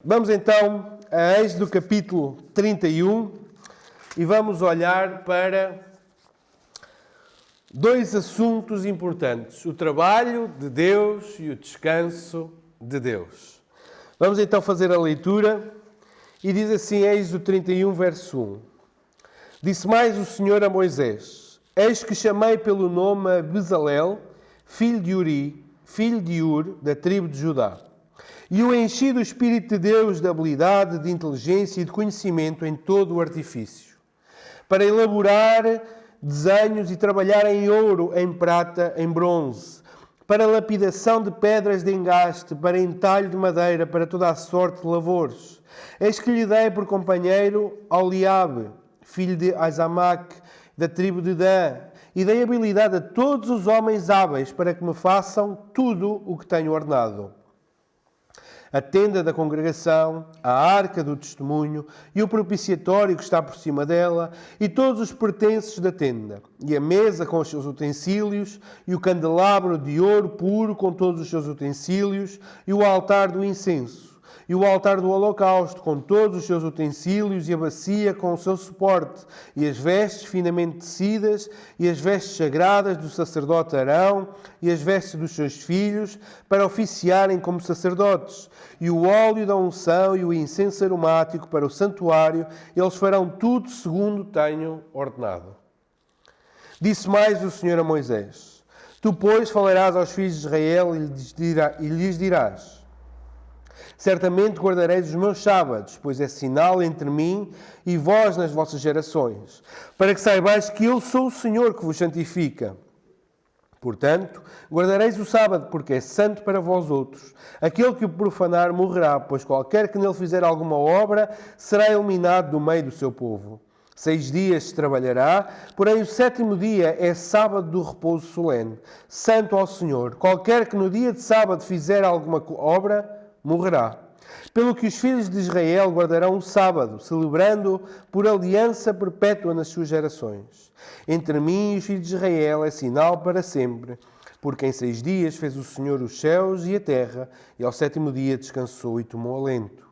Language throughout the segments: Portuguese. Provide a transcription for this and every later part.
Vamos então a Êxodo capítulo 31 e vamos olhar para dois assuntos importantes: o trabalho de Deus e o descanso de Deus. Vamos então fazer a leitura e diz assim, Êxodo 31, verso 1. Disse mais o Senhor a Moisés: Eis que chamei pelo nome a Bezalel, filho de Uri, filho de Ur, da tribo de Judá. E o enchi do Espírito de Deus, de habilidade, de inteligência e de conhecimento em todo o artifício, para elaborar desenhos e trabalhar em ouro, em prata, em bronze, para lapidação de pedras de engaste, para entalho de madeira, para toda a sorte de lavores. Eis que lhe dei por companheiro Oliabe, filho de Azamaque, da tribo de Dan, e dei habilidade a todos os homens hábeis para que me façam tudo o que tenho ordenado. A tenda da congregação, a arca do testemunho e o propiciatório que está por cima dela e todos os pertences da tenda, e a mesa com os seus utensílios e o candelabro de ouro puro com todos os seus utensílios e o altar do incenso e o altar do holocausto com todos os seus utensílios e a bacia com o seu suporte e as vestes finamente tecidas e as vestes sagradas do sacerdote Arão e as vestes dos seus filhos para oficiarem como sacerdotes e o óleo da unção e o incenso aromático para o santuário, eles farão tudo segundo tenho ordenado. Disse mais o Senhor a Moisés: Tu, pois, falarás aos filhos de Israel e lhes dirás: Certamente guardareis os meus sábados, pois é sinal entre mim e vós nas vossas gerações, para que saibais que eu sou o Senhor que vos santifica. Portanto, guardareis o sábado, porque é santo para vós outros. Aquele que o profanar morrerá, pois qualquer que nele fizer alguma obra será eliminado do meio do seu povo. 6 dias se trabalhará, porém o 7º dia é sábado do repouso solene, santo ao Senhor. Qualquer que no dia de sábado fizer alguma obra, morrerá. Pelo que os filhos de Israel guardarão o sábado, celebrando-o por aliança perpétua nas suas gerações. Entre mim e os filhos de Israel é sinal para sempre, porque em 6 dias fez o Senhor os céus e a terra, e ao 7º dia descansou e tomou alento.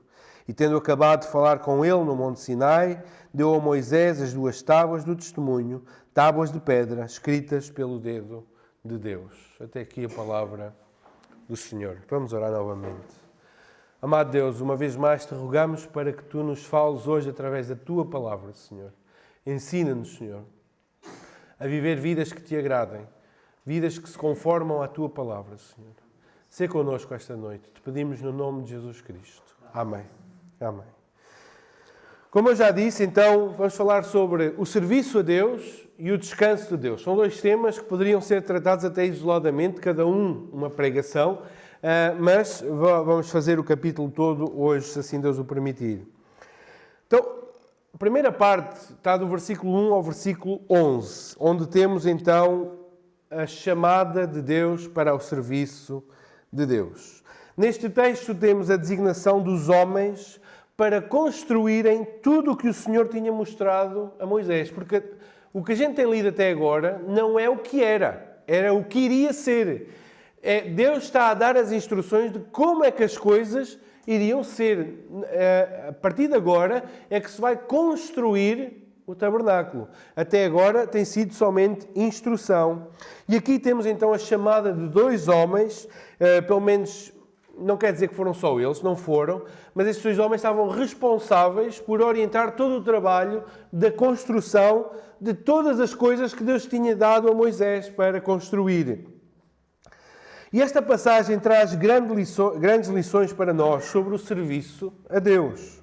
E tendo acabado de falar com ele no monte Sinai, deu a Moisés as 2 tábuas do testemunho, tábuas de pedra, escritas pelo dedo de Deus. Até aqui a palavra do Senhor. Vamos orar novamente. Amado Deus, uma vez mais te rogamos para que Tu nos fales hoje através da Tua palavra, Senhor. Ensina-nos, Senhor, a viver vidas que Te agradem, vidas que se conformam à Tua palavra, Senhor. Sê connosco esta noite. Te pedimos no nome de Jesus Cristo. Amém. Amém. Como eu já disse, então, vamos falar sobre o serviço a Deus e o descanso de Deus. São 2 temas que poderiam ser tratados até isoladamente, cada um uma pregação, mas vamos fazer o capítulo todo hoje, se assim Deus o permitir. Então, a primeira parte está do versículo 1 ao versículo 11, onde temos então a chamada de Deus para o serviço de Deus. Neste texto temos a designação dos homens para construírem tudo o que o Senhor tinha mostrado a Moisés. Porque o que a gente tem lido até agora não é o que era o que iria ser. Deus está a dar as instruções de como é que as coisas iriam ser. A partir de agora é que se vai construir o tabernáculo. Até agora tem sido somente instrução. E aqui temos então a chamada de 2 homens, pelo menos não quer dizer que foram só eles, não foram, mas estes 2 homens estavam responsáveis por orientar todo o trabalho da construção de todas as coisas que Deus tinha dado a Moisés para construir. E esta passagem traz grandes lições para nós sobre o serviço a Deus.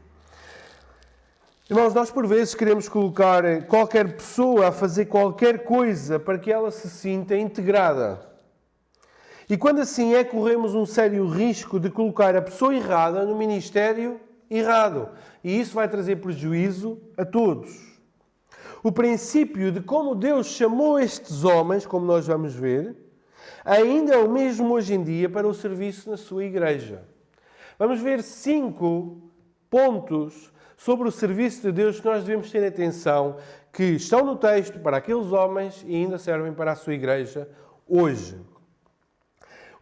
Irmãos, nós por vezes queremos colocar qualquer pessoa a fazer qualquer coisa para que ela se sinta integrada. E quando assim é, corremos um sério risco de colocar a pessoa errada no ministério errado. E isso vai trazer prejuízo a todos. O princípio de como Deus chamou estes homens, como nós vamos ver, ainda é o mesmo hoje em dia para o serviço na sua igreja. Vamos ver 5 pontos sobre o serviço de Deus que nós devemos ter atenção, que estão no texto para aqueles homens e ainda servem para a sua igreja hoje.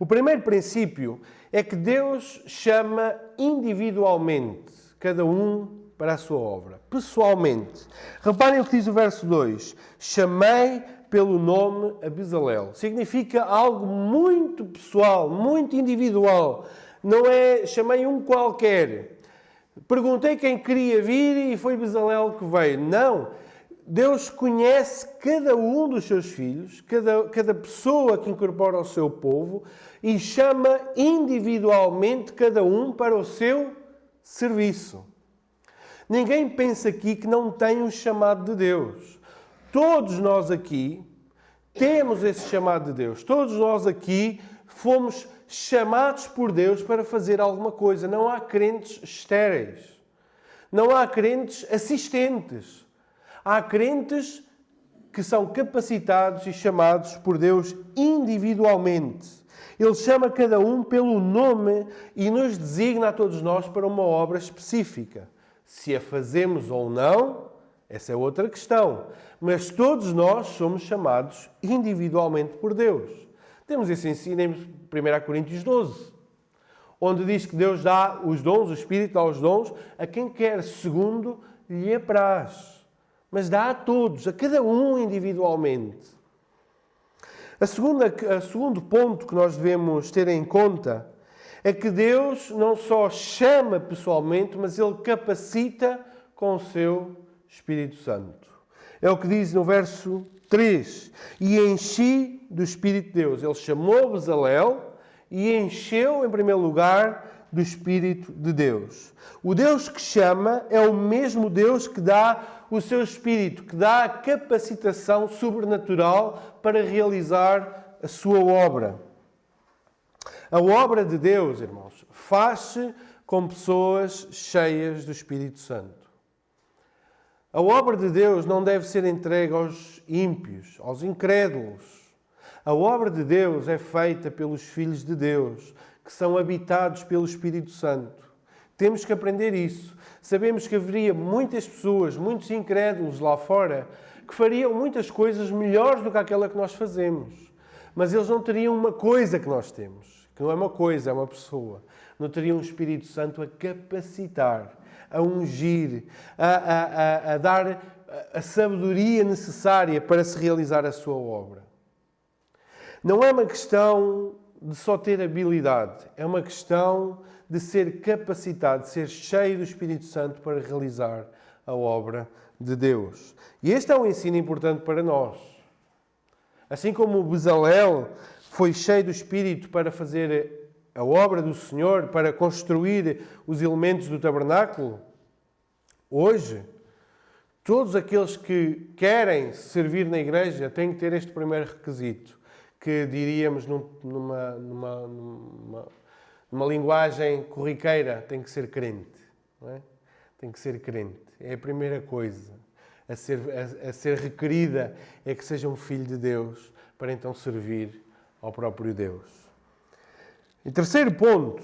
O primeiro princípio é que Deus chama individualmente cada um para a sua obra, pessoalmente. Reparem o que diz o verso 2. Chamei pelo nome a Bezalel. Significa algo muito pessoal, muito individual. Não é chamei um qualquer. Perguntei quem queria vir e foi Bezalel que veio. Não. Deus conhece cada um dos seus filhos, cada pessoa que incorpora o seu povo e chama individualmente cada um para o seu serviço. Ninguém pensa aqui que não tem um chamado de Deus. Todos nós aqui temos esse chamado de Deus. Todos nós aqui fomos chamados por Deus para fazer alguma coisa. Não há crentes estéreis. Não há crentes assistentes. Há crentes que são capacitados e chamados por Deus individualmente. Ele chama cada um pelo nome e nos designa a todos nós para uma obra específica. Se a fazemos ou não, essa é outra questão. Mas todos nós somos chamados individualmente por Deus. Temos esse ensino em 1 Coríntios 12, onde diz que Deus dá os dons, o Espírito dá os dons a quem quer, segundo lhe apraz. Mas dá a todos, a cada um individualmente. O segundo ponto que nós devemos ter em conta é que Deus não só chama pessoalmente, mas Ele capacita com o seu Espírito Santo. É o que diz no verso 3. E enchi do Espírito de Deus. Ele chamou Bezalel e encheu, em primeiro lugar, do Espírito de Deus. O Deus que chama é o mesmo Deus que dá o seu Espírito, que dá a capacitação sobrenatural para realizar a sua obra. A obra de Deus, irmãos, faz-se com pessoas cheias do Espírito Santo. A obra de Deus não deve ser entregue aos ímpios, aos incrédulos. A obra de Deus é feita pelos filhos de Deus, que são habitados pelo Espírito Santo. Temos que aprender isso. Sabemos que haveria muitas pessoas, muitos incrédulos lá fora, que fariam muitas coisas melhores do que aquela que nós fazemos. Mas eles não teriam uma coisa que nós temos, que não é uma coisa, é uma pessoa. Não teriam o Espírito Santo a capacitar, a ungir, a dar a sabedoria necessária para se realizar a sua obra. Não é uma questão de só ter habilidade, é uma questão de ser capacitado, de ser cheio do Espírito Santo para realizar a obra de Deus. E este é um ensino importante para nós. Assim como o Bezalel foi cheio do Espírito para fazer a obra do Senhor, para construir os elementos do tabernáculo, hoje, todos aqueles que querem servir na igreja têm que ter este primeiro requisito, que diríamos numa linguagem corriqueira, tem que ser crente. Não é? Tem que ser crente. É a primeira coisa a ser requerida, é que seja um filho de Deus, para então servir ao próprio Deus. E terceiro ponto,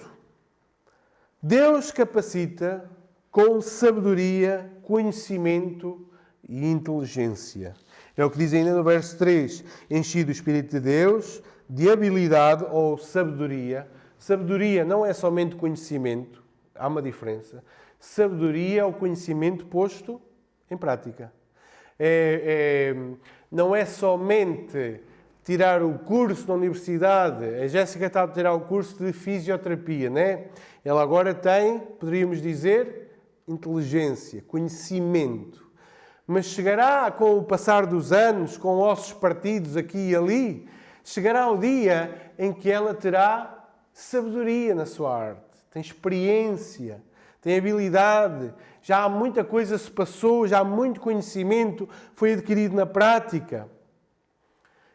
Deus capacita com sabedoria, conhecimento e inteligência. É o que diz ainda no verso 3. Enchi do Espírito de Deus, de habilidade ou sabedoria. Sabedoria não é somente conhecimento, há uma diferença. Sabedoria é o conhecimento posto em prática. Não é somente tirar o curso na universidade. A Jéssica está a tirar o curso de fisioterapia, não é? Ela agora tem, poderíamos dizer, inteligência, conhecimento. Mas chegará com o passar dos anos, com ossos partidos aqui e ali, chegará o dia em que ela terá sabedoria na sua arte, tem experiência, tem habilidade, já há muita coisa se passou, já há muito conhecimento foi adquirido na prática.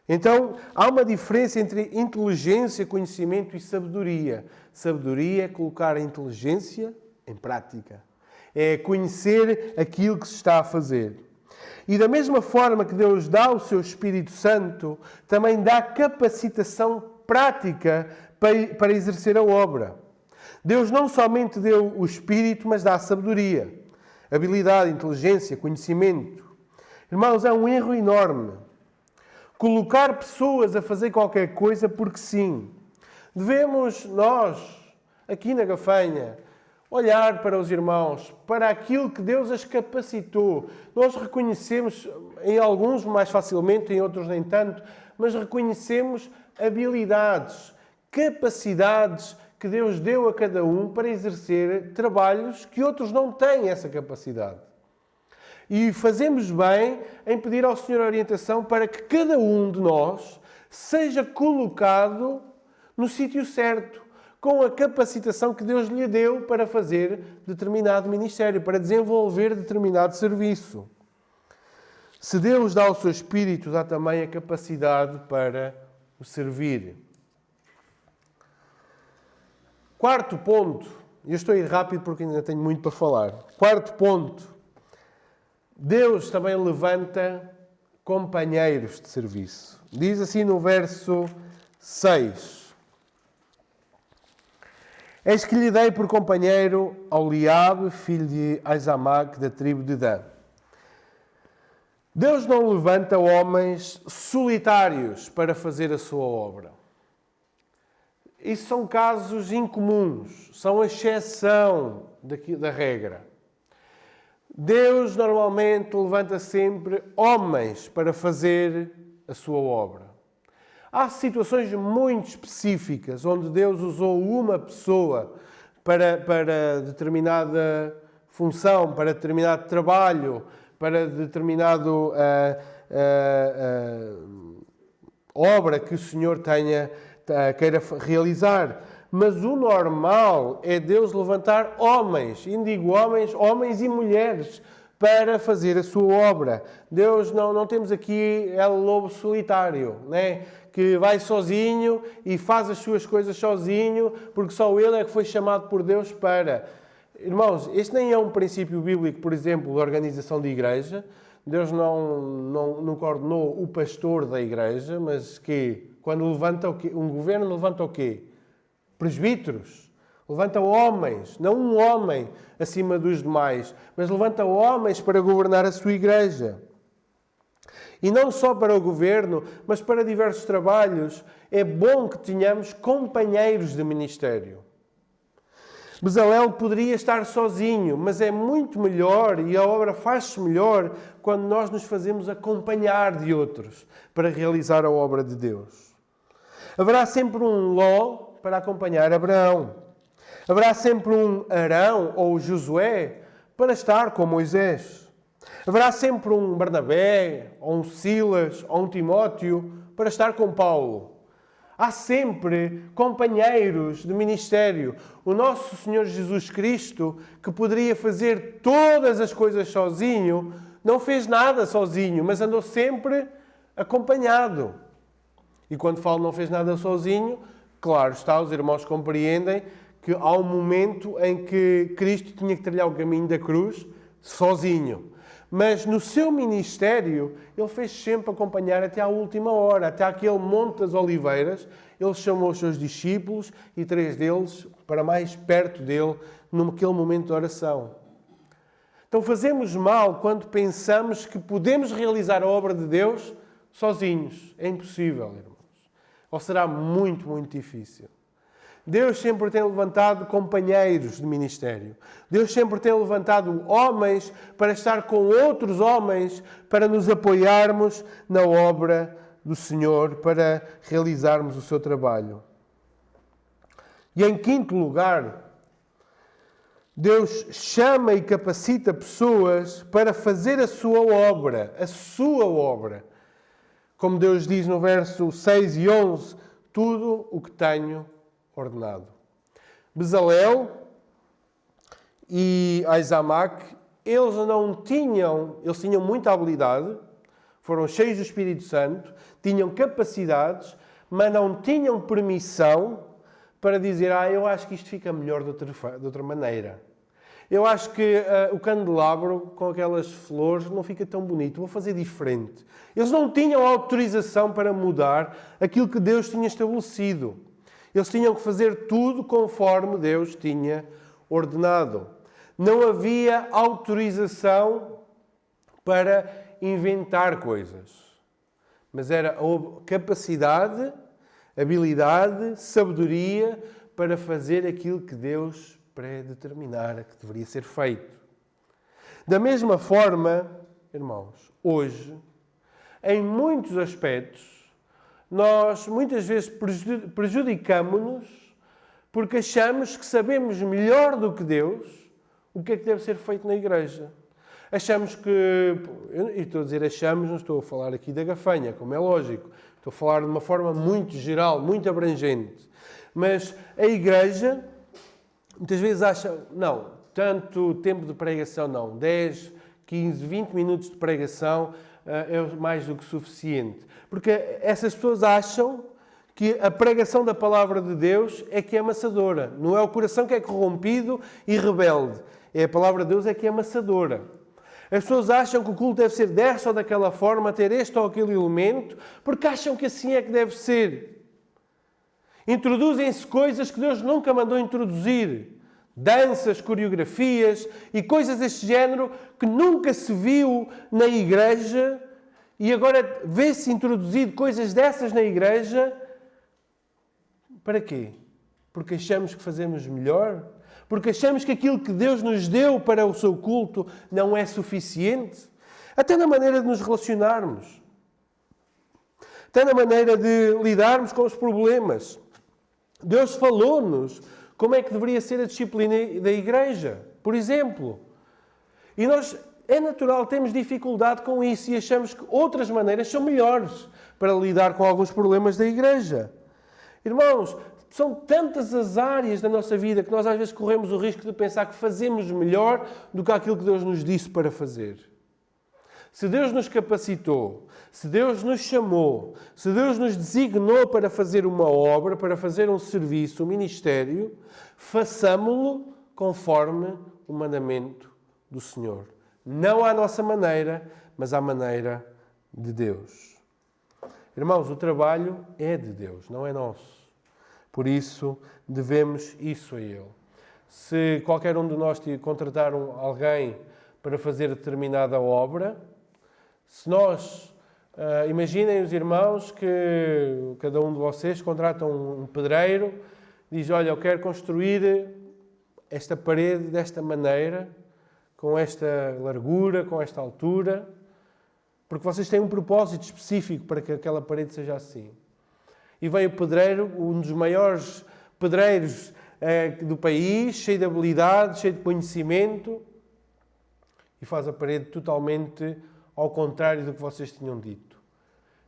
Então, há uma diferença entre inteligência, conhecimento e sabedoria. Sabedoria é colocar a inteligência em prática. É conhecer aquilo que se está a fazer. E da mesma forma que Deus dá o seu Espírito Santo, também dá capacitação prática para exercer a obra. Deus não somente deu o Espírito, mas dá a sabedoria, habilidade, inteligência, conhecimento. Irmãos, é um erro enorme colocar pessoas a fazer qualquer coisa porque sim. Devemos nós, aqui na Gafanha, olhar para os irmãos, para aquilo que Deus as capacitou. Nós reconhecemos, em alguns mais facilmente, em outros nem tanto, mas reconhecemos habilidades, capacidades que Deus deu a cada um para exercer trabalhos que outros não têm essa capacidade. E fazemos bem em pedir ao Senhor orientação para que cada um de nós seja colocado no sítio certo, com a capacitação que Deus lhe deu para fazer determinado ministério, para desenvolver determinado serviço. Se Deus dá o seu Espírito, dá também a capacidade para o servir. Quarto ponto, eu estou a ir rápido porque ainda tenho muito para falar. Quarto ponto, Deus também levanta companheiros de serviço. Diz assim no verso 6. Eis que lhe dei por companheiro ao Eliabe, filho de Aizamaque, da tribo de Dan. Deus não levanta homens solitários para fazer a sua obra. Isso são casos incomuns, são a exceção da regra. Deus normalmente levanta sempre homens para fazer a sua obra. Há situações muito específicas onde Deus usou uma pessoa para determinada função, para determinado trabalho, para determinado obra que o Senhor queira realizar. Mas o normal é Deus levantar homens, e digo homens e mulheres, para fazer a sua obra. Deus, não temos aqui El Lobo solitário, né? Que vai sozinho e faz as suas coisas sozinho, porque só ele é que foi chamado por Deus para... Irmãos, este nem é um princípio bíblico, por exemplo, da organização de igreja. Deus não coordenou o pastor da igreja, mas que quando levanta o quê? Um governo levanta o quê? Presbíteros. Levanta homens, não um homem acima dos demais, mas levanta homens para governar a sua igreja. E não só para o governo, mas para diversos trabalhos. É bom que tenhamos companheiros de ministério. Bezalel poderia estar sozinho, mas é muito melhor e a obra faz-se melhor quando nós nos fazemos acompanhar de outros para realizar a obra de Deus. Haverá sempre um Ló para acompanhar Abraão. Haverá sempre um Arão ou Josué para estar com Moisés. Haverá sempre um Barnabé, ou um Silas, ou um Timóteo para estar com Paulo. Há sempre companheiros de ministério. O nosso Senhor Jesus Cristo, que poderia fazer todas as coisas sozinho, não fez nada sozinho, mas andou sempre acompanhado. E quando falo não fez nada sozinho, claro está, os irmãos compreendem que há um momento em que Cristo tinha que trilhar o caminho da cruz sozinho. Mas no seu ministério, ele fez sempre acompanhar até à última hora, até aquele Monte das Oliveiras. Ele chamou os seus discípulos e 3 deles para mais perto dele, naquele momento de oração. Então fazemos mal quando pensamos que podemos realizar a obra de Deus sozinhos. É impossível, irmãos. Ou será muito, muito difícil. Deus sempre tem levantado companheiros de ministério. Deus sempre tem levantado homens para estar com outros homens, para nos apoiarmos na obra do Senhor, para realizarmos o seu trabalho. E em quinto lugar, Deus chama e capacita pessoas para fazer a sua obra. A sua obra. Como Deus diz no verso 6 e 11, tudo o que tenho ordenado. Bezalel e Aizamaque, eles tinham muita habilidade, foram cheios do Espírito Santo, tinham capacidades, mas não tinham permissão para dizer, eu acho que isto fica melhor de outra maneira. Eu acho que o candelabro com aquelas flores não fica tão bonito, vou fazer diferente. Eles não tinham autorização para mudar aquilo que Deus tinha estabelecido. Eles tinham que fazer tudo conforme Deus tinha ordenado. Não havia autorização para inventar coisas. Mas era a capacidade habilidade, sabedoria para fazer aquilo que Deus predeterminara que deveria ser feito. Da mesma forma, irmãos, hoje, em muitos aspectos, nós muitas vezes prejudicamos-nos porque achamos que sabemos melhor do que Deus o que é que deve ser feito na igreja. Achamos que, e estou a dizer achamos, não estou a falar aqui da gafanha, como é lógico. Estou a falar de uma forma muito geral, muito abrangente. Mas a igreja, muitas vezes acha, não, tanto tempo de pregação não, 10, 15, 20 minutos de pregação é mais do que suficiente. Porque essas pessoas acham que a pregação da palavra de Deus é que é amassadora. Não é o coração que é corrompido e rebelde. É a palavra de Deus é que é amassadora. As pessoas acham que o culto deve ser desta ou daquela forma, ter este ou aquele elemento, porque acham que assim é que deve ser. Introduzem-se coisas que Deus nunca mandou introduzir. Danças, coreografias e coisas deste género que nunca se viu na igreja e agora vê-se introduzido coisas dessas na igreja. Para quê? Porque achamos que fazemos melhor? Porque achamos que aquilo que Deus nos deu para o seu culto não é suficiente? Até na maneira de nos relacionarmos. Até na maneira de lidarmos com os problemas. Deus falou-nos como é que deveria ser a disciplina da igreja, por exemplo. E nós, é natural, temos dificuldade com isso e achamos que outras maneiras são melhores para lidar com alguns problemas da igreja. Irmãos, são tantas as áreas da nossa vida que nós às vezes corremos o risco de pensar que fazemos melhor do que aquilo que Deus nos disse para fazer. Se Deus nos capacitou, se Deus nos chamou, se Deus nos designou para fazer uma obra, para fazer um serviço, um ministério, façamo-lo conforme o mandamento do Senhor. Não à nossa maneira, mas à maneira de Deus. Irmãos, o trabalho é de Deus, não é nosso. Por isso, devemos isso a Ele. Se qualquer um de nós contratar alguém para fazer determinada obra, se nós, imaginem os irmãos que cada um de vocês contrata um pedreiro, diz, olha, eu quero construir esta parede desta maneira, com esta largura, com esta altura, porque vocês têm um propósito específico para que aquela parede seja assim. E vem o pedreiro, um dos maiores pedreiros do país, cheio de habilidade, cheio de conhecimento, e faz a parede totalmente ao contrário do que vocês tinham dito.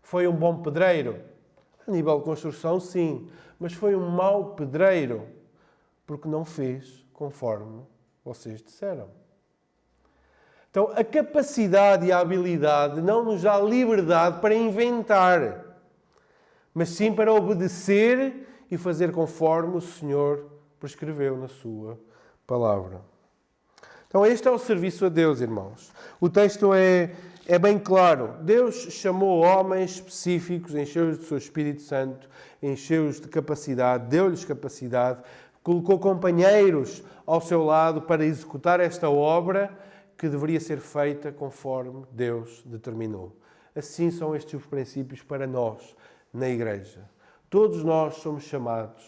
Foi um bom pedreiro? A nível de construção, sim. Mas foi um mau pedreiro, porque não fez conforme vocês disseram. Então, a capacidade e a habilidade não nos dá liberdade para inventar, mas sim para obedecer e fazer conforme o Senhor prescreveu na sua palavra. Então, este é o serviço a Deus, irmãos. O texto é bem claro. Deus chamou homens específicos, encheu-os do seu Espírito Santo, encheu-os de capacidade, deu-lhes capacidade, colocou companheiros ao seu lado para executar esta obra que deveria ser feita conforme Deus determinou. Assim são estes os princípios para nós, na igreja. Todos nós somos chamados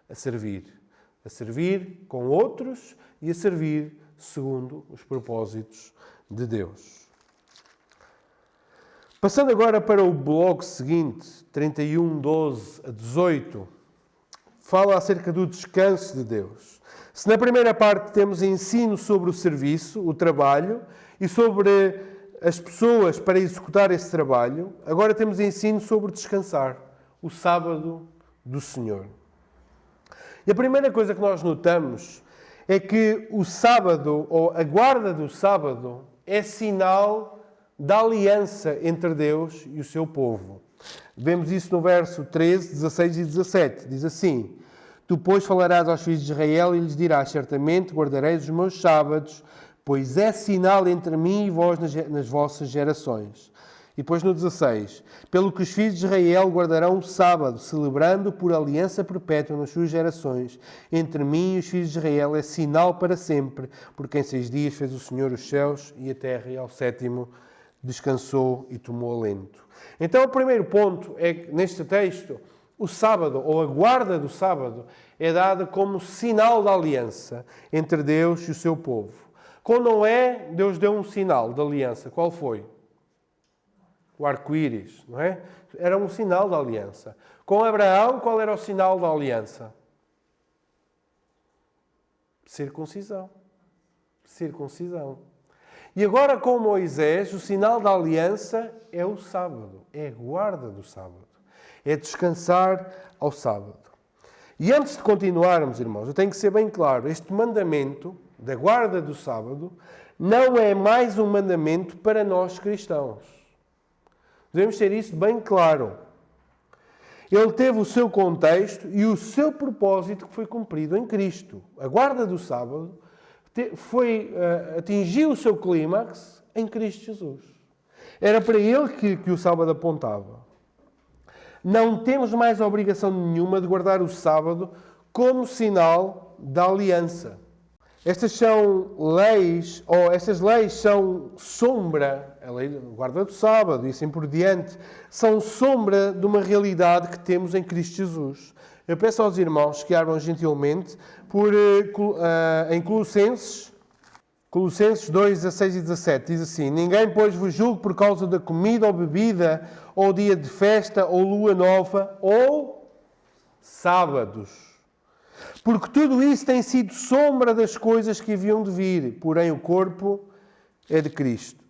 a servir com outros e a servir segundo os propósitos de Deus. Passando agora para o bloco seguinte, 31, 12 a 18, fala acerca do descanso de Deus. Se na primeira parte temos ensino sobre o serviço, o trabalho, e sobre as pessoas para executar esse trabalho, agora temos ensino sobre descansar, o sábado do Senhor. E a primeira coisa que nós notamos é que o sábado, ou a guarda do sábado, é sinal da aliança entre Deus e o seu povo. Vemos isso no verso 13, 16 e 17. Diz assim: Tu, pois, falarás aos filhos de Israel e lhes dirás, certamente guardareis os meus sábados, pois é sinal entre mim e vós nas vossas gerações. E depois no 16, pelo que os filhos de Israel guardarão o sábado, celebrando por aliança perpétua nas suas gerações. Entre mim e os filhos de Israel é sinal para sempre, porque em 6 dias fez o Senhor os céus e a terra, e ao 7º descansou e tomou alento. Então o primeiro ponto é que neste texto o sábado, ou a guarda do sábado, é dada como sinal da aliança entre Deus e o seu povo. Com Noé, Deus deu um sinal de aliança. Qual foi? O arco-íris, não é? Era um sinal da aliança. Com Abraão, qual era o sinal da aliança? Circuncisão. Circuncisão. E agora com Moisés, o sinal da aliança é o sábado. É a guarda do sábado. É descansar ao sábado. E antes de continuarmos, irmãos, eu tenho que ser bem claro, este mandamento da guarda do sábado não é mais um mandamento para nós cristãos. Devemos ter isso bem claro. Ele teve o seu contexto e o seu propósito que foi cumprido em Cristo. A guarda do sábado atingiu o seu clímax em Cristo Jesus. Era para ele que o sábado apontava. Não temos mais obrigação nenhuma de guardar o sábado como sinal da aliança. Estas leis são sombra, a lei da guarda do sábado e assim por diante, são sombra de uma realidade que temos em Cristo Jesus. Eu peço aos irmãos que abram gentilmente em Colossenses 2, 16 e 17, diz assim: Ninguém, pois, vos julgue por causa da comida ou bebida, ou dia de festa, ou lua nova, ou sábados. Porque tudo isso tem sido sombra das coisas que haviam de vir, porém o corpo é de Cristo.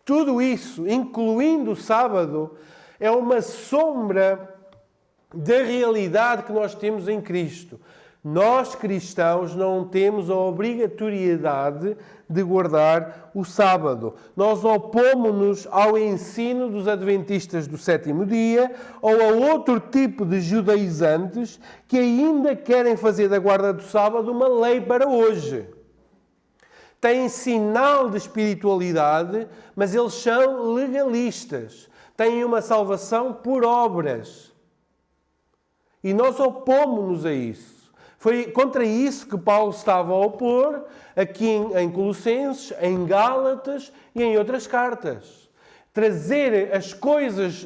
Tudo isso, incluindo o sábado, é uma sombra da realidade que nós temos em Cristo. Nós, cristãos, não temos a obrigatoriedade de guardar o sábado. Nós opomos-nos ao ensino dos adventistas do sétimo dia ou a outro tipo de judaizantes que ainda querem fazer da guarda do sábado uma lei para hoje. Têm sinal de espiritualidade, mas eles são legalistas. Têm uma salvação por obras. E nós opomos-nos a isso. Foi contra isso que Paulo estava a opor aqui em Colossenses, em Gálatas e em outras cartas. Trazer as coisas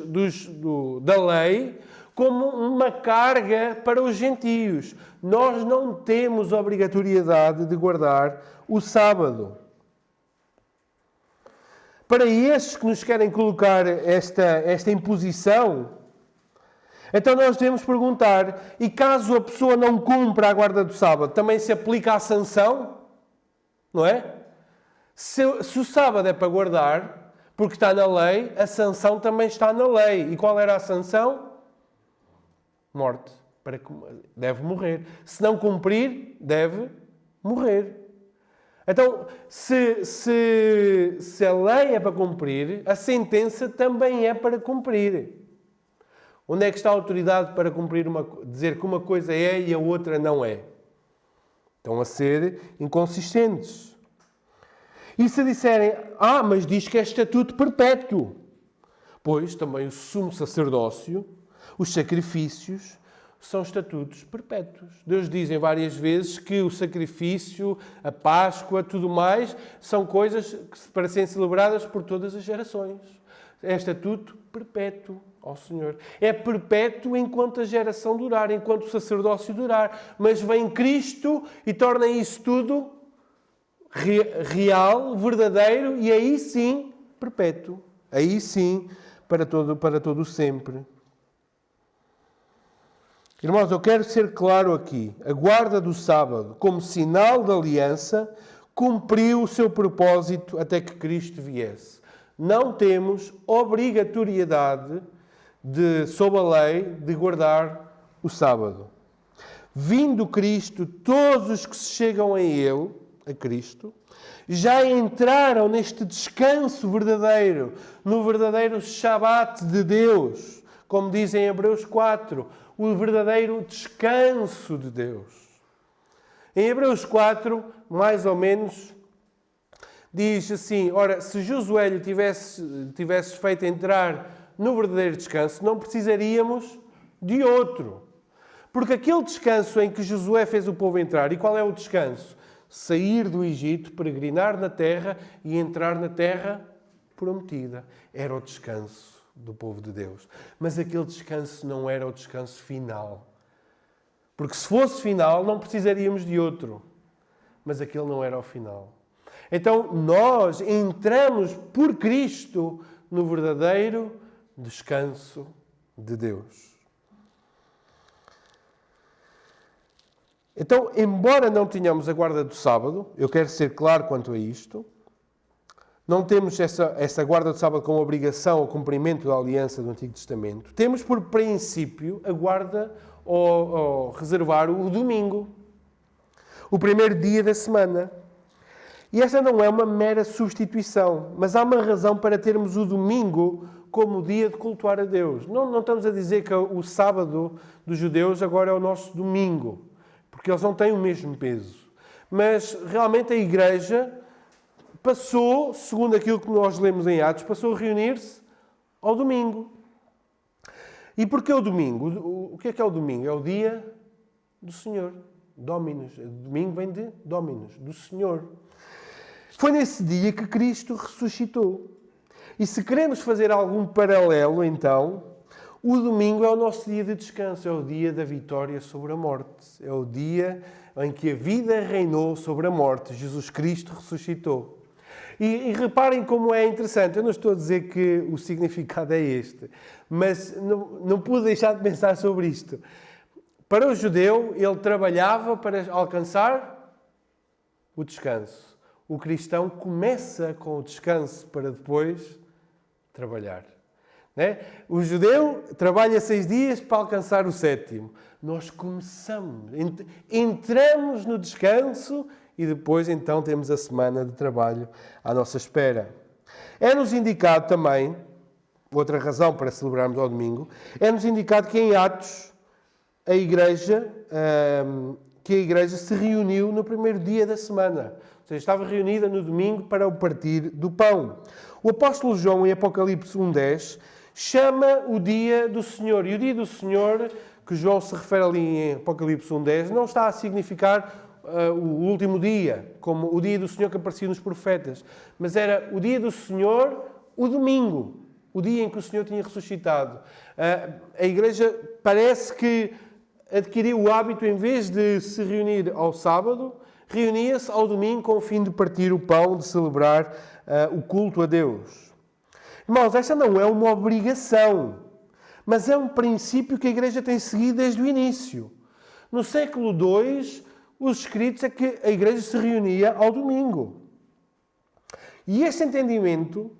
da lei como uma carga para os gentios. Nós não temos obrigatoriedade de guardar o sábado. Para estes que nos querem colocar esta imposição, então nós devemos perguntar, e caso a pessoa não cumpra a guarda do sábado, também se aplica a sanção? Não é? Se o sábado é para guardar, porque está na lei, a sanção também está na lei. E qual era a sanção? Morte. Deve morrer. Se não cumprir, deve morrer. Então, se a lei é para cumprir, a sentença também é para cumprir. Onde é que está a autoridade para dizer que uma coisa é e a outra não é? Estão a ser inconsistentes. E se disserem, mas diz que é estatuto perpétuo. Pois, também o sumo sacerdócio, os sacrifícios, são estatutos perpétuos. Deus diz várias vezes que o sacrifício, a Páscoa, tudo mais, são coisas para serem celebradas por todas as gerações. É estatuto perpétuo ao Senhor. É perpétuo enquanto a geração durar, enquanto o sacerdócio durar. Mas vem Cristo e torna isso tudo real, verdadeiro e aí sim perpétuo. Aí sim para todo sempre. Irmãos, eu quero ser claro aqui. A guarda do sábado, como sinal de aliança, cumpriu o seu propósito até que Cristo viesse. Não temos obrigatoriedade sob a lei, de guardar o sábado. Vindo Cristo, todos os que se chegam a Ele, a Cristo, já entraram neste descanso verdadeiro, no verdadeiro Shabat de Deus, como diz em Hebreus 4, o verdadeiro descanso de Deus. Em Hebreus 4, mais ou menos, diz assim, ora, se Josué lhe tivesse feito entrar no verdadeiro descanso, não precisaríamos de outro. Porque aquele descanso em que Josué fez o povo entrar, e qual é o descanso? Sair do Egito, peregrinar na terra e entrar na terra prometida. Era o descanso. do povo de Deus. Mas aquele descanso não era o descanso final. Porque se fosse final, não precisaríamos de outro. Mas aquele não era o final. Então, nós entramos por Cristo no verdadeiro descanso de Deus. Então, embora não tenhamos a guarda do sábado, eu quero ser claro quanto a isto, não temos essa guarda do sábado como obrigação ao cumprimento da aliança do Antigo Testamento. Temos por princípio a guarda ou reservar o domingo, o primeiro dia da semana. E esta não é uma mera substituição, mas há uma razão para termos o domingo como dia de cultuar a Deus. Não estamos a dizer que o sábado dos judeus agora é o nosso domingo, porque eles não têm o mesmo peso. Mas realmente a Igreja passou, segundo aquilo que nós lemos em Atos, passou a reunir-se ao domingo. E porquê o domingo? O que é o domingo? É o dia do Senhor. Dominus. Domingo vem de Dominus, do Senhor. Foi nesse dia que Cristo ressuscitou. E se queremos fazer algum paralelo, então, o domingo é o nosso dia de descanso, é o dia da vitória sobre a morte. É o dia em que a vida reinou sobre a morte. Jesus Cristo ressuscitou. E reparem como é interessante. Eu não estou a dizer que o significado é este, mas não pude deixar de pensar sobre isto. Para o judeu, ele trabalhava para alcançar o descanso. O cristão começa com o descanso para depois trabalhar. Né? O judeu trabalha 6 dias para alcançar o 7º. Nós começamos, entramos no descanso e depois então temos a semana de trabalho à nossa espera. É-nos indicado também, outra razão para celebrarmos ao domingo, é-nos indicado que em Atos a Igreja se reuniu no primeiro dia da semana. Ou seja, estava reunida no domingo para o partir do pão. O apóstolo João, em Apocalipse 1:10, chama o dia do Senhor. E o dia do Senhor, que João se refere ali em Apocalipse 1:10, não está a significar o último dia, como o dia do Senhor que aparecia nos profetas. Mas era o dia do Senhor, o domingo. O dia em que o Senhor tinha ressuscitado. A Igreja parece que adquiriu o hábito, em vez de se reunir ao sábado, reunia-se ao domingo com o fim de partir o pão, de celebrar o culto a Deus. Irmãos, esta não é uma obrigação, mas é um princípio que a Igreja tem seguido desde o início. No século II, os escritos é que a Igreja se reunia ao domingo. E este entendimento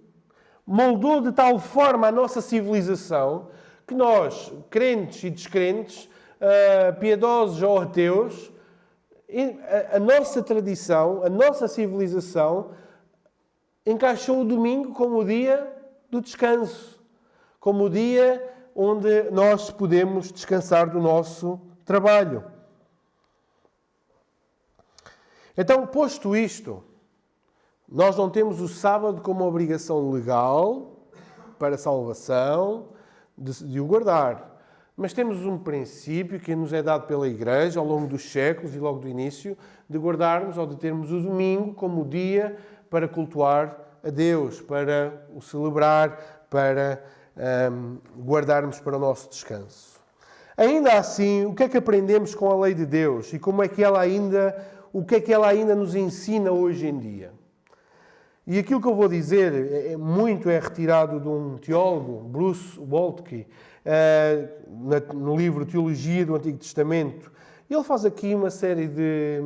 moldou de tal forma a nossa civilização que nós, crentes e descrentes, piedosos ou ateus, a nossa tradição, a nossa civilização encaixou o domingo como o dia do descanso, como o dia onde nós podemos descansar do nosso trabalho. Então, posto isto, nós não temos o sábado como obrigação legal para a salvação de o guardar. Mas temos um princípio que nos é dado pela Igreja ao longo dos séculos e logo do início, de guardarmos ou de termos o domingo como o dia para cultuar a Deus, para o celebrar, para guardarmos para o nosso descanso. Ainda assim, o que é que aprendemos com a lei de Deus e como é que o que é que ela ainda nos ensina hoje em dia? E aquilo que eu vou dizer muito é retirado de um teólogo, Bruce Waltke, no livro Teologia do Antigo Testamento. Ele faz aqui uma série de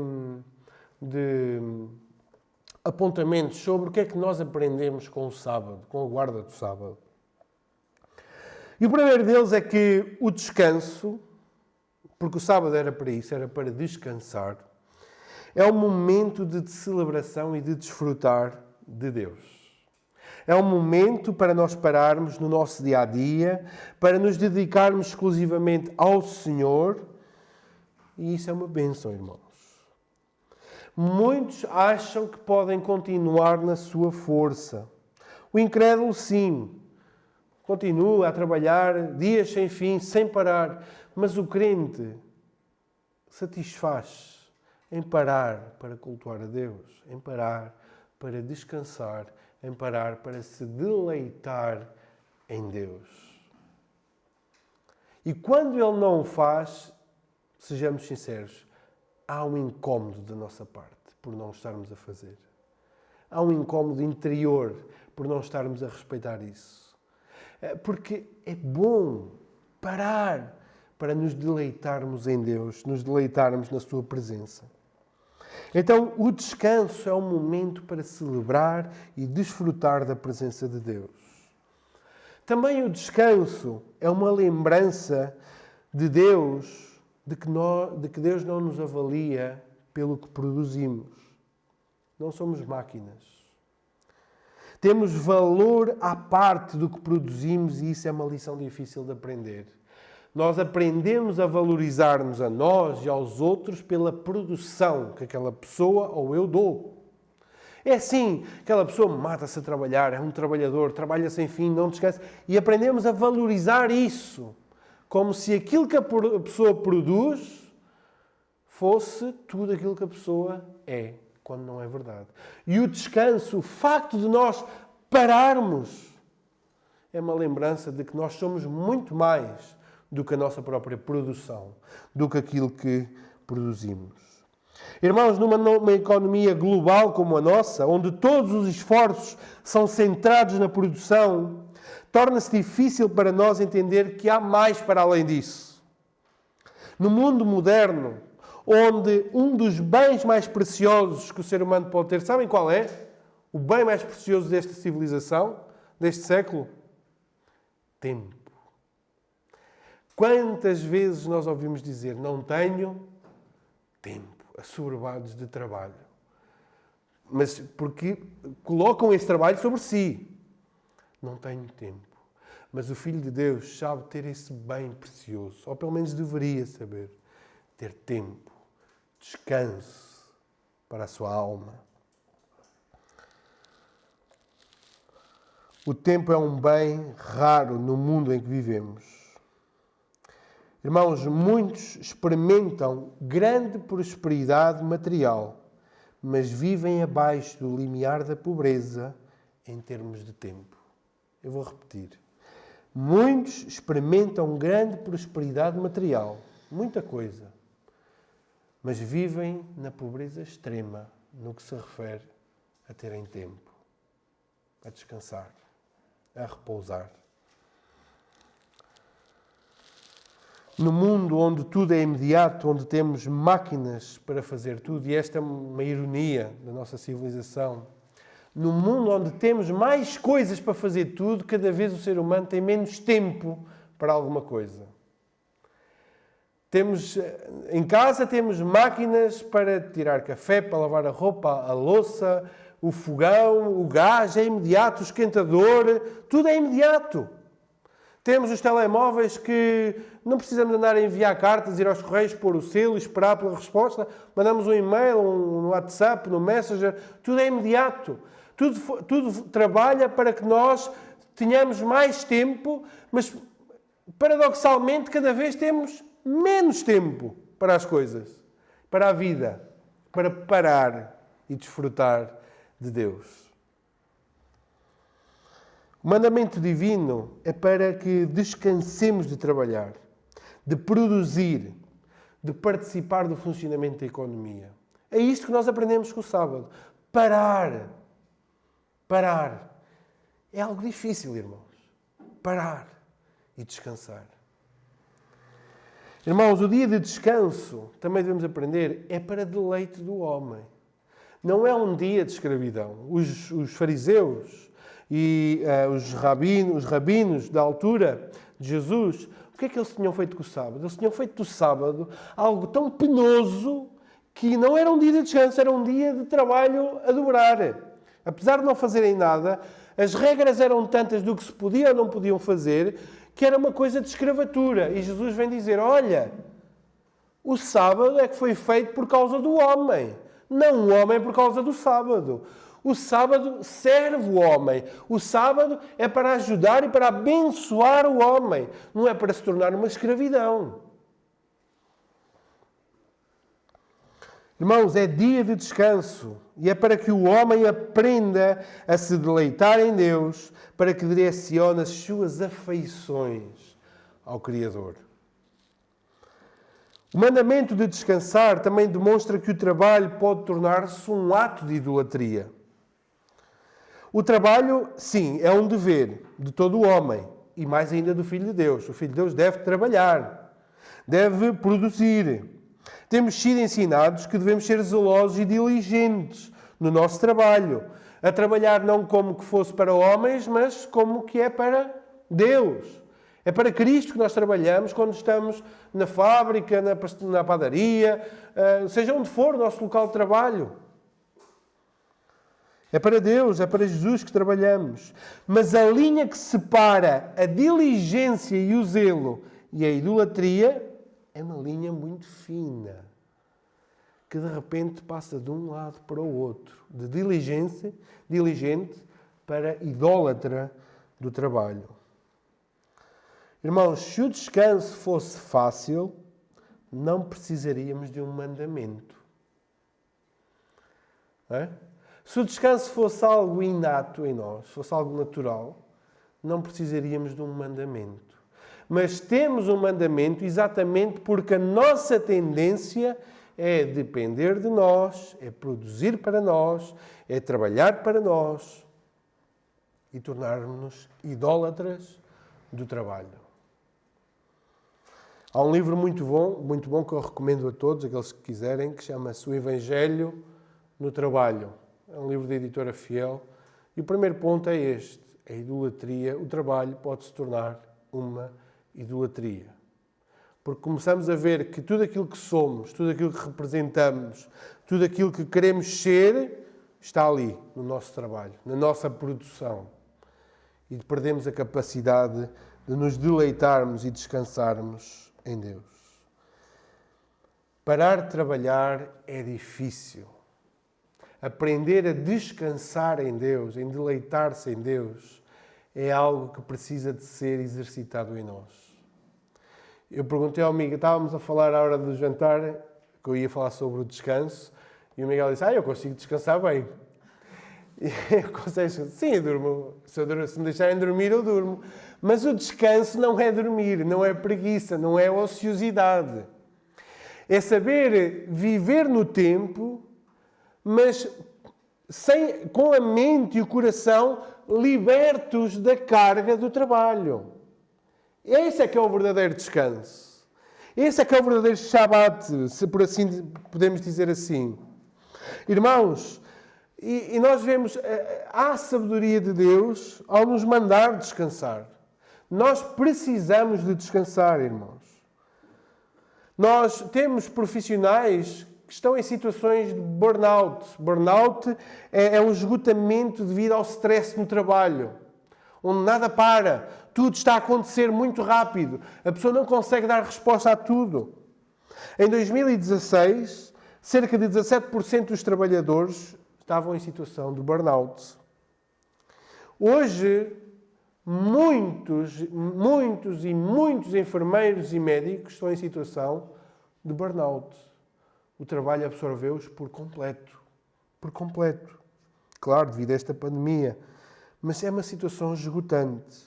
apontamentos sobre o que é que nós aprendemos com o sábado, com a guarda do sábado. E o primeiro deles é que o descanso, porque o sábado era para isso, era para descansar, é um momento de celebração e de desfrutar de Deus. É um momento para nós pararmos no nosso dia-a-dia, para nos dedicarmos exclusivamente ao Senhor. E isso é uma bênção, irmãos. Muitos acham que podem continuar na sua força. O incrédulo, sim, continua a trabalhar dias sem fim, sem parar. Mas o crente satisfaz em parar para cultuar a Deus, em parar para descansar, em parar para se deleitar em Deus. E quando Ele não o faz, sejamos sinceros, há um incómodo da nossa parte por não estarmos a fazer. Há um incómodo interior por não estarmos a respeitar isso. Porque é bom parar para nos deleitarmos em Deus, nos deleitarmos na Sua presença. Então, o descanso é um momento para celebrar e desfrutar da presença de Deus. Também o descanso é uma lembrança de Deus, de que Deus não nos avalia pelo que produzimos. Não somos máquinas. Temos valor à parte do que produzimos e isso é uma lição difícil de aprender. Nós aprendemos a valorizar-nos a nós e aos outros pela produção que aquela pessoa ou eu dou. É assim, aquela pessoa mata-se a trabalhar, é um trabalhador, trabalha sem fim, não descansa. E aprendemos a valorizar isso, como se aquilo que a pessoa produz fosse tudo aquilo que a pessoa é, quando não é verdade. E o descanso, o facto de nós pararmos, é uma lembrança de que nós somos muito mais do que a nossa própria produção, do que aquilo que produzimos. Irmãos, numa economia global como a nossa, onde todos os esforços são centrados na produção, torna-se difícil para nós entender que há mais para além disso. No mundo moderno, onde um dos bens mais preciosos que o ser humano pode ter, sabem qual é? O bem mais precioso desta civilização, deste século? Tempo. Quantas vezes nós ouvimos dizer, não tenho tempo, assoberbados de trabalho. Mas porque colocam esse trabalho sobre si. Não tenho tempo. Mas o Filho de Deus sabe ter esse bem precioso, ou pelo menos deveria saber, ter tempo, descanso para a sua alma. O tempo é um bem raro no mundo em que vivemos. Irmãos, muitos experimentam grande prosperidade material, mas vivem abaixo do limiar da pobreza em termos de tempo. Eu vou repetir. Muitos experimentam grande prosperidade material, muita coisa, mas vivem na pobreza extrema no que se refere a terem tempo, a descansar, a repousar. No mundo onde tudo é imediato, onde temos máquinas para fazer tudo, e esta é uma ironia da nossa civilização, no mundo onde temos mais coisas para fazer tudo, cada vez o ser humano tem menos tempo para alguma coisa. Em casa temos máquinas para tirar café, para lavar a roupa, a louça, o fogão, o gás é imediato, o esquentador, tudo é imediato. Temos os telemóveis que não precisamos andar a enviar cartas, ir aos correios, pôr o selo, esperar pela resposta. Mandamos um e-mail, um WhatsApp, no Messenger. Tudo é imediato. Tudo trabalha para que nós tenhamos mais tempo, mas paradoxalmente cada vez temos menos tempo para as coisas, para a vida, para parar e desfrutar de Deus. O mandamento divino é para que descansemos de trabalhar, de produzir, de participar do funcionamento da economia. É isto que nós aprendemos com o sábado. Parar. Parar. É algo difícil, irmãos. Parar e descansar. Irmãos, o dia de descanso, também devemos aprender, é para deleite do homem. Não é um dia de escravidão. Os fariseus e os rabinos da altura de Jesus, o que é que eles tinham feito com o sábado? Eles tinham feito do sábado algo tão penoso que não era um dia de descanso, era um dia de trabalho a dobrar. Apesar de não fazerem nada, as regras eram tantas do que se podia ou não podiam fazer, que era uma coisa de escravatura. E Jesus vem dizer, olha, o sábado é que foi feito por causa do homem, não o homem por causa do sábado. O sábado serve o homem. O sábado é para ajudar e para abençoar o homem. Não é para se tornar uma escravidão. Irmãos, é dia de descanso. E é para que o homem aprenda a se deleitar em Deus, para que direcione as suas afeições ao Criador. O mandamento de descansar também demonstra que o trabalho pode tornar-se um ato de idolatria. O trabalho, sim, é um dever de todo o homem, e mais ainda do Filho de Deus. O Filho de Deus deve trabalhar, deve produzir. Temos sido ensinados que devemos ser zelosos e diligentes no nosso trabalho, a trabalhar não como que fosse para homens, mas como que é para Deus. É para Cristo que nós trabalhamos quando estamos na fábrica, na padaria, seja onde for o nosso local de trabalho. É para Deus, é para Jesus que trabalhamos. Mas a linha que separa a diligência e o zelo e a idolatria é uma linha muito fina, que de repente passa de um lado para o outro, de diligente para idólatra do trabalho. Irmãos, se o descanso fosse fácil, não precisaríamos de um mandamento. É? Se o descanso fosse algo inato em nós, fosse algo natural, não precisaríamos de um mandamento. Mas temos um mandamento exatamente porque a nossa tendência é depender de nós, é produzir para nós, é trabalhar para nós e tornarmos-nos idólatras do trabalho. Há um livro muito bom que eu recomendo a todos, aqueles que quiserem, que chama-se O Evangelho no Trabalho. É um livro da editora Fiel. E o primeiro ponto é este. A idolatria, o trabalho pode se tornar uma idolatria. Porque começamos a ver que tudo aquilo que somos, tudo aquilo que representamos, tudo aquilo que queremos ser, está ali no nosso trabalho, na nossa produção. E perdemos a capacidade de nos deleitarmos e descansarmos em Deus. Parar de trabalhar é difícil. Aprender a descansar em Deus, em deleitar-se em Deus, é algo que precisa de ser exercitado em nós. Eu perguntei ao Miguel, estávamos a falar à hora do jantar, que eu ia falar sobre o descanso, e o Miguel disse, eu consigo descansar bem. E eu consigo, sim, eu durmo. Se me deixarem dormir, eu durmo. Mas o descanso não é dormir, não é preguiça, não é ociosidade. É saber viver no tempo, mas com a mente e o coração libertos da carga do trabalho. Esse é que é o verdadeiro descanso. Esse é que é o verdadeiro Shabat, se por assim podemos dizer assim. Irmãos, e nós vemos a sabedoria de Deus ao nos mandar descansar. Nós precisamos de descansar, irmãos. Nós temos profissionais que estão em situações de burnout. Burnout é um esgotamento devido ao stress no trabalho, onde nada para, tudo está a acontecer muito rápido, a pessoa não consegue dar resposta a tudo. Em 2016, cerca de 17% dos trabalhadores estavam em situação de burnout. Hoje, muitos enfermeiros e médicos estão em situação de burnout. O trabalho absorveu-os por completo. Por completo. Claro, devido a esta pandemia. Mas é uma situação esgotante.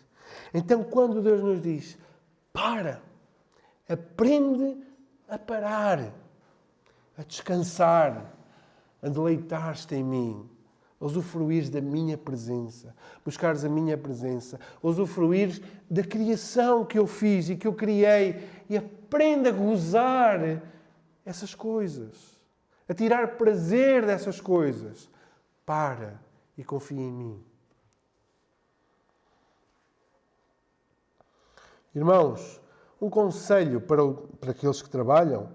Então, quando Deus nos diz, aprende a parar, a descansar, a deleitar-te em mim, a usufruir da minha presença, buscares a minha presença, a usufruir da criação que eu fiz e que eu criei e aprenda a gozar essas coisas, a tirar prazer dessas coisas. Para e confia em mim. Irmãos, um conselho para aqueles que trabalham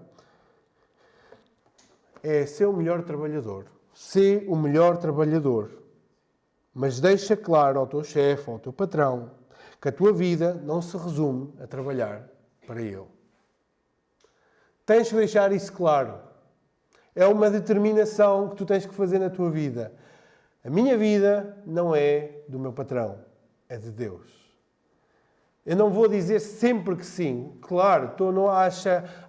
é ser o melhor trabalhador. Ser o melhor trabalhador. Mas deixa claro ao teu chefe, ao teu patrão, que a tua vida não se resume a trabalhar para ele. Tens que deixar isso claro. É uma determinação que tu tens que fazer na tua vida. A minha vida não é do meu patrão, é de Deus. Eu não vou dizer sempre que sim. Claro,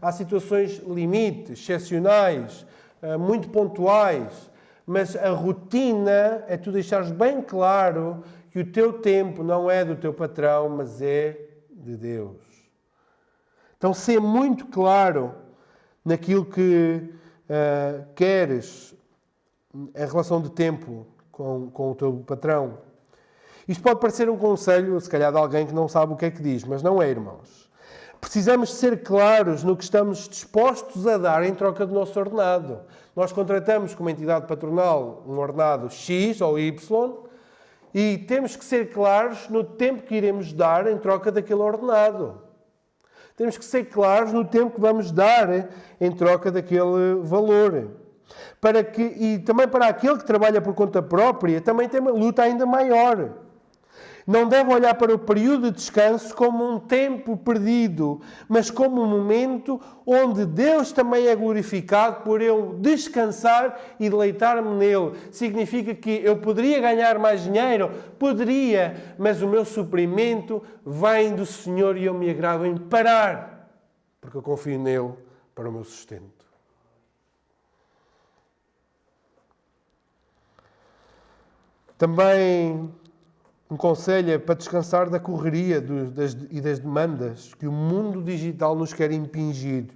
há situações limites, excepcionais, muito pontuais. mas a rotina é tu deixares bem claro que o teu tempo não é do teu patrão, mas é de Deus. Então, ser muito claro naquilo que queres em relação de tempo com o teu patrão. Isto pode parecer um conselho, se calhar, de alguém que não sabe o que é que diz, mas não é, irmãos. Precisamos ser claros no que estamos dispostos a dar em troca do nosso ordenado. Nós contratamos como entidade patronal um ordenado X ou Y e temos que ser claros no tempo que iremos dar em troca daquele ordenado. Temos que ser claros no tempo que vamos dar em troca daquele valor. E também para aquele que trabalha por conta própria, também tem uma luta ainda maior. Não deve olhar para o período de descanso como um tempo perdido, mas como um momento onde Deus também é glorificado por eu descansar e deleitar-me nele. Significa que eu poderia ganhar mais dinheiro? Poderia, mas o meu suprimento vem do Senhor e eu me agrado em parar, porque eu confio nele para o meu sustento. Também um conselho é para descansar da correria e das demandas que o mundo digital nos quer impingir.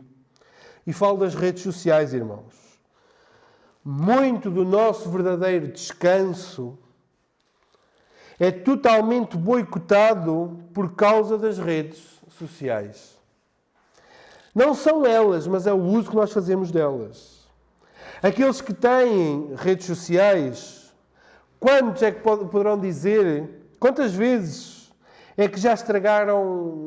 E falo das redes sociais, irmãos. Muito do nosso verdadeiro descanso é totalmente boicotado por causa das redes sociais. Não são elas, mas é o uso que nós fazemos delas. Aqueles que têm redes sociais, quantos é que poderão dizer... Quantas vezes é que já estragaram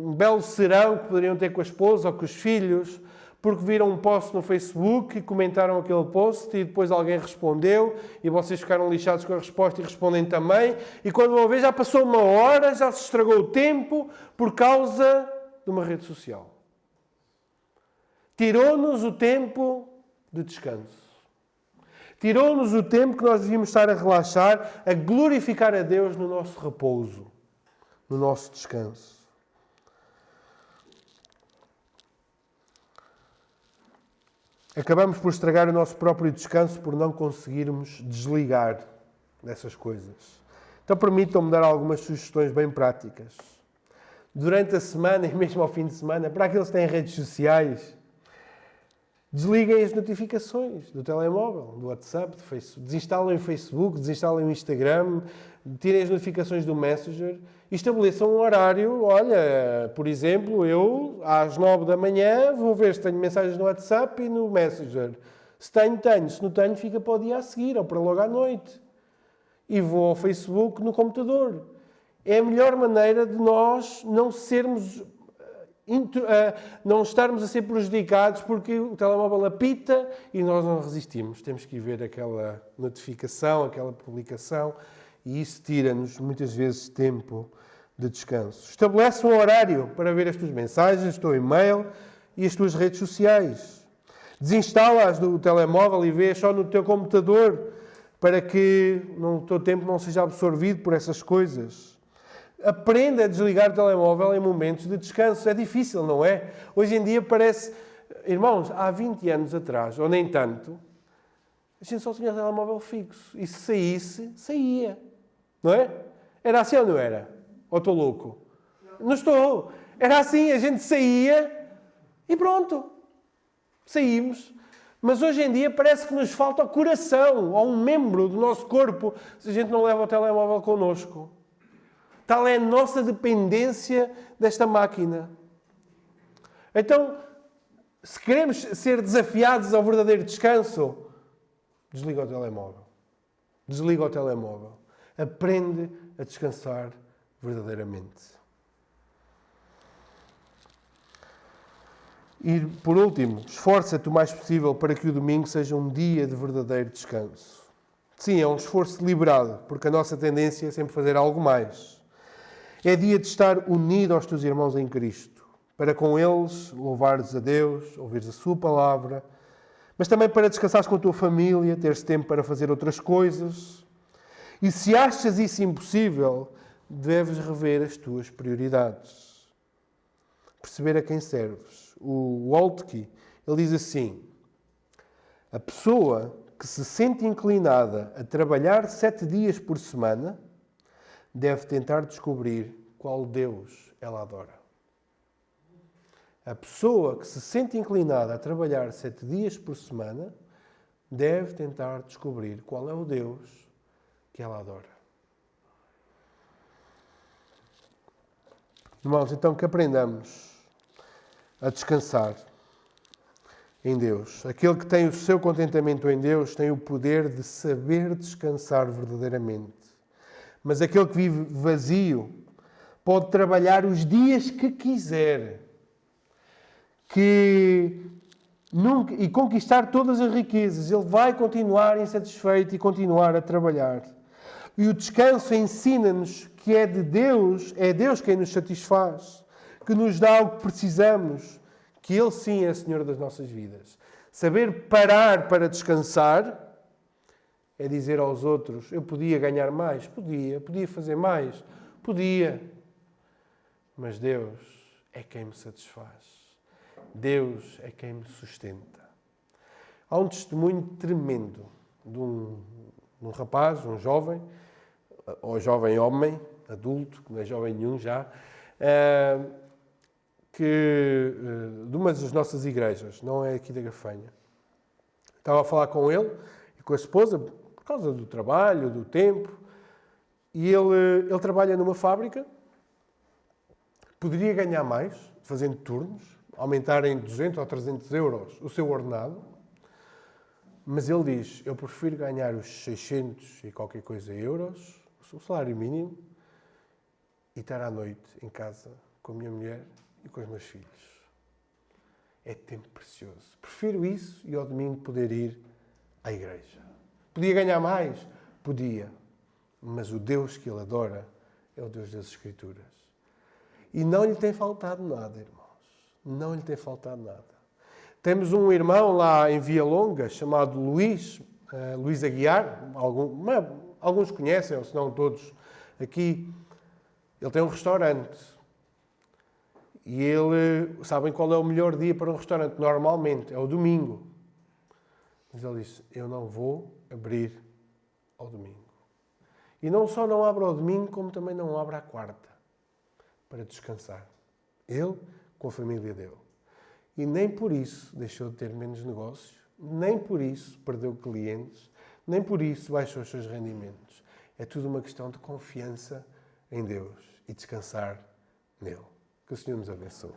um belo serão que poderiam ter com a esposa ou com os filhos, porque viram um post no Facebook e comentaram aquele post e depois alguém respondeu e vocês ficaram lixados com a resposta e respondem também. E quando vão ver já passou uma hora, já se estragou o tempo por causa de uma rede social. Tirou-nos o tempo de descanso. Tirou-nos o tempo que nós devíamos estar a relaxar, a glorificar a Deus no nosso repouso, no nosso descanso. Acabamos por estragar o nosso próprio descanso por não conseguirmos desligar dessas coisas. Então permitam-me dar algumas sugestões bem práticas. Durante a semana e mesmo ao fim de semana, para aqueles que têm redes sociais, desliguem as notificações do telemóvel, do WhatsApp, do Facebook. Desinstalem o Facebook, desinstalem o Instagram, tirem as notificações do Messenger e estabeleçam um horário. Olha, por exemplo, eu às 9 da manhã vou ver se tenho mensagens no WhatsApp e no Messenger. Se tenho, tenho. Se não tenho, fica para o dia a seguir ou para logo à noite. E vou ao Facebook no computador. É a melhor maneira de nós não sermos... não estarmos a ser prejudicados porque o telemóvel apita e nós não resistimos. Temos que ir ver aquela notificação, aquela publicação e isso tira-nos muitas vezes tempo de descanso. Estabelece um horário para ver as tuas mensagens, o teu e-mail e as tuas redes sociais. Desinstala-as do telemóvel e vê só no teu computador para que o teu tempo não seja absorvido por essas coisas. Aprenda a desligar o telemóvel em momentos de descanso. É difícil, não é? Hoje em dia parece... Irmãos, há 20 anos atrás, ou nem tanto, a gente só tinha telemóvel fixo. E se saísse, saía. Não é? Era assim ou não era? Ou estou louco? Não estou. Era assim, a gente saía e pronto. Saímos. Mas hoje em dia parece que nos falta o coração ou um membro do nosso corpo se a gente não leva o telemóvel connosco. Tal é a nossa dependência desta máquina. Então, se queremos ser desafiados ao verdadeiro descanso, desliga o telemóvel. Desliga o telemóvel. Aprende a descansar verdadeiramente. E, por último, esforça-te o mais possível para que o domingo seja um dia de verdadeiro descanso. Sim, é um esforço deliberado, porque a nossa tendência é sempre fazer algo mais. É dia de estar unido aos teus irmãos em Cristo, para com eles louvares a Deus, ouvires a sua palavra, mas também para descansares com a tua família, teres tempo para fazer outras coisas. E se achas isso impossível, deves rever as tuas prioridades. Perceber a quem serves. O Waltke, ele diz assim: a pessoa que se sente inclinada a trabalhar 7 dias por semana deve tentar descobrir qual Deus ela adora. A pessoa que se sente inclinada a trabalhar 7 dias por semana deve tentar descobrir qual é o Deus que ela adora. Irmãos, então que aprendamos a descansar em Deus. Aquele que tem o seu contentamento em Deus tem o poder de saber descansar verdadeiramente. Mas aquele que vive vazio pode trabalhar os dias que quiser e conquistar todas as riquezas. Ele vai continuar insatisfeito e continuar a trabalhar. E o descanso ensina-nos que é Deus quem nos satisfaz, que nos dá o que precisamos, que Ele sim é Senhor das nossas vidas. Saber parar para descansar é dizer aos outros, eu podia ganhar mais, podia fazer mais, podia. Mas Deus é quem me satisfaz. Deus é quem me sustenta. Há um testemunho tremendo de um rapaz, um jovem, ou jovem homem, adulto, que não é jovem nenhum já, de uma das nossas igrejas, não é aqui da Gafanha. Estava a falar com ele e com a esposa, por causa do trabalho, do tempo, e ele trabalha numa fábrica, poderia ganhar mais, fazendo turnos, aumentar em 200 ou 300 euros o seu ordenado, mas ele diz, eu prefiro ganhar os 600 e qualquer coisa euros, o salário mínimo, e estar à noite em casa com a minha mulher e com os meus filhos. É tempo precioso. Prefiro isso e ao domingo poder ir à igreja. Podia ganhar mais? Podia. Mas o Deus que ele adora é o Deus das Escrituras. E não lhe tem faltado nada, irmãos. Não lhe tem faltado nada. Temos um irmão lá em Via Longa, chamado Luís Aguiar. Alguns conhecem, ou se não todos aqui. Ele tem um restaurante. E sabem qual é o melhor dia para um restaurante? Normalmente, é o domingo. Mas ele disse, eu não vou abrir ao domingo. E não só não abre ao domingo, como também não abre à quarta, para descansar. Ele com a família dele. E nem por isso deixou de ter menos negócios, nem por isso perdeu clientes, nem por isso baixou os seus rendimentos. É tudo uma questão de confiança em Deus e descansar nele. Que o Senhor nos abençoe.